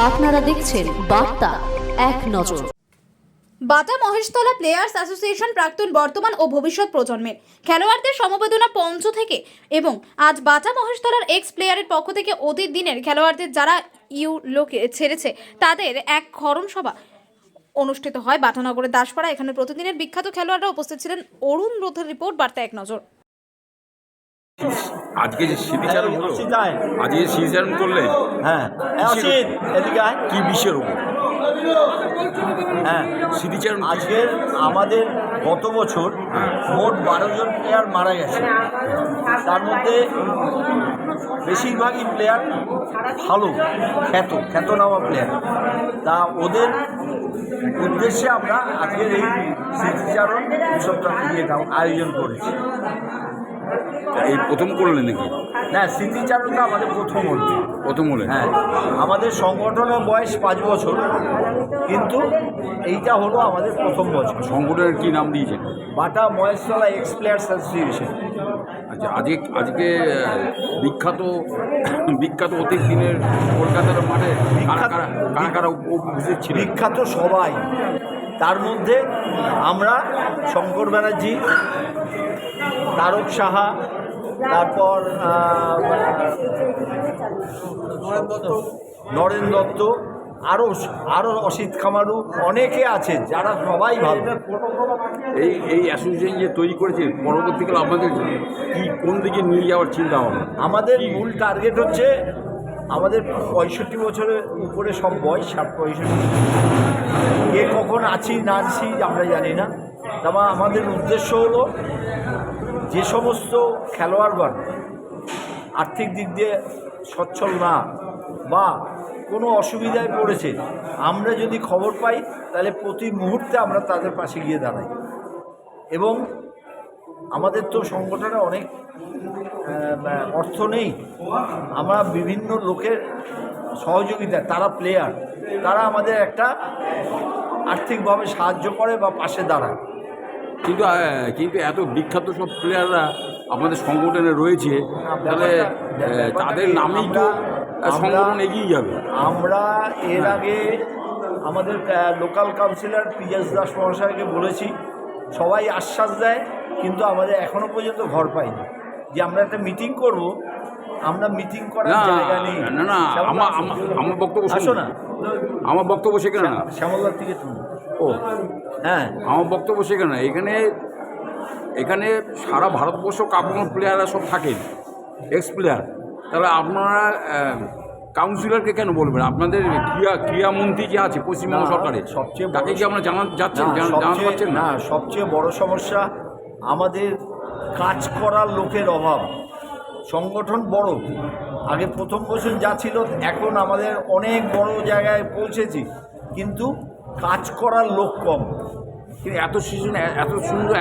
আপনারা দেখছেন বার্তা এক নজর। বাটা মহেশতলা প্লেয়ার্স অ্যাসোসিয়েশন প্রাক্তন বর্তমান ও ভবিষ্যৎ প্রজন্মের খেলোয়াড়দের সমবেদনা মঞ্চ থেকে এবং আজ বাটা মহেশতলার এক্স প্লেয়ারের পক্ষ থেকে অতীত দিনের খেলোয়াড়দের যারা লোকে ছেড়েছে তাদের এক খরণ সভা অনুষ্ঠিত হয় বাটানগরের দাসপাড়া। এখানে প্রতিদিনের বিখ্যাত খেলোয়াড়রা উপস্থিত ছিলেন। অরুণ রোধের রিপোর্ট, বার্তা এক নজর। আজকে যে স্মৃতিচারণ হলো, আজকে স্মৃতিচারণ করলেন, কি বিষয়ের উপর? হ্যাঁ, স্মৃতিচারণ আজকের আমাদের গত বছর মোট 12 জন প্লেয়ার মারা গেছে। তার মধ্যে বেশিরভাগই প্লেয়ার ভালো খ্যাতনামা প্লেয়ার। তা ওদের উদ্দেশ্যে আমরা আজকের এই স্মৃতিচারণ উৎসবটা আয়োজন করেছি। এই প্রথম করলেন নাকি? না, স্মৃতিচারণটা আমাদের প্রথম হলেন। হ্যাঁ, আমাদের সংগঠনের বয়স 5 বছর, কিন্তু এইটা হলো আমাদের প্রথম বছর। সংগঠনের কি নাম দিয়েছেন? বাটা মহেশতলা এক্স প্লেয়ার্স অ্যাসোসিয়েশন। আচ্ছা, আজকে বিখ্যাত অতীত দিনের কলকাতার মাঠে কারা উপস্থিত ছিল? বিখ্যাত সবাই, তার মধ্যে আমরা শঙ্কর ব্যানার্জি, তারক সাহা, তারপর নরেন দত্ত, আরও অসিত খামারু, অনেকে আছেন যারা সবাই ভালো। এই অ্যাসোসিয়েশন যে তৈরি করেছে, পরবর্তীকালে আপনাদের কি কোন দিকে নিয়ে যাওয়ার চিন্তা ভাবনা? আমাদের মূল টার্গেট হচ্ছে, আমাদের 65 বছরের উপরে সব বয়স, 60-65, কে কখন আছি না আছি আমরা জানি না। তবে আমাদের উদ্দেশ্য হলো যে সমস্ত খেলোয়াড়গণ আর্থিক দিক দিয়ে সচ্ছল না বা কোনো অসুবিধায় পড়েছে, আমরা যদি খবর পাই তাহলে প্রতি মুহূর্তে আমরা তাদের পাশে গিয়ে দাঁড়াই। এবং আমাদের তো সংগঠনে অনেক অর্থ নেই, আমরা বিভিন্ন লোকের সহযোগিতা, তারা প্লেয়ার, তারা আমাদের একটা আর্থিকভাবে সাহায্য করে বা পাশে দাঁড়ায়। কিন্তু এত বিখ্যাত সব প্লেয়াররা আমাদের সংগঠনে রয়েছে, তাহলে তাদের নামেই তো সংগঠন এগিয়ে যাবে। আমরা এর আগে আমাদের লোকাল কাউন্সিলর পিয়াস দাস মহাশয়কে বলেছি, সবাই আশ্বাস দেয়, কিন্তু আমাদের এখনো পর্যন্ত ঘর পাইনি যে আমরা একটা মিটিং করব। আমরা মিটিং করার জায়গা নেই। না, আমার বক্তব্য আসো না, আমার বক্তব্য সেখানে না, শ্যামলদার থেকে তুমি। ও হ্যাঁ, আমার বক্তব্য সেখানে না। এখানে সারা ভারতবর্ষ কাপুর প্লেয়াররা সব থাকেন, এক্স প্লেয়ার। তাহলে আপনারা কাউন্সিলরকে কেন বলবেন? আপনাদের ক্রীড়ামন্ত্রী যে আছে পশ্চিমবঙ্গ সরকারের, তাকে কি আপনারা জানাতে পারছেন না? সবচেয়ে বড় সমস্যা আমাদের কাজ করার লোকের অভাব। সংগঠন বড়, আগে প্রথম বছর যা ছিল, এখন আমাদের অনেক বড় জায়গায় পৌঁছেছি, কিন্তু কাজ করার লোক কম। কিন্তু এত সুন্দর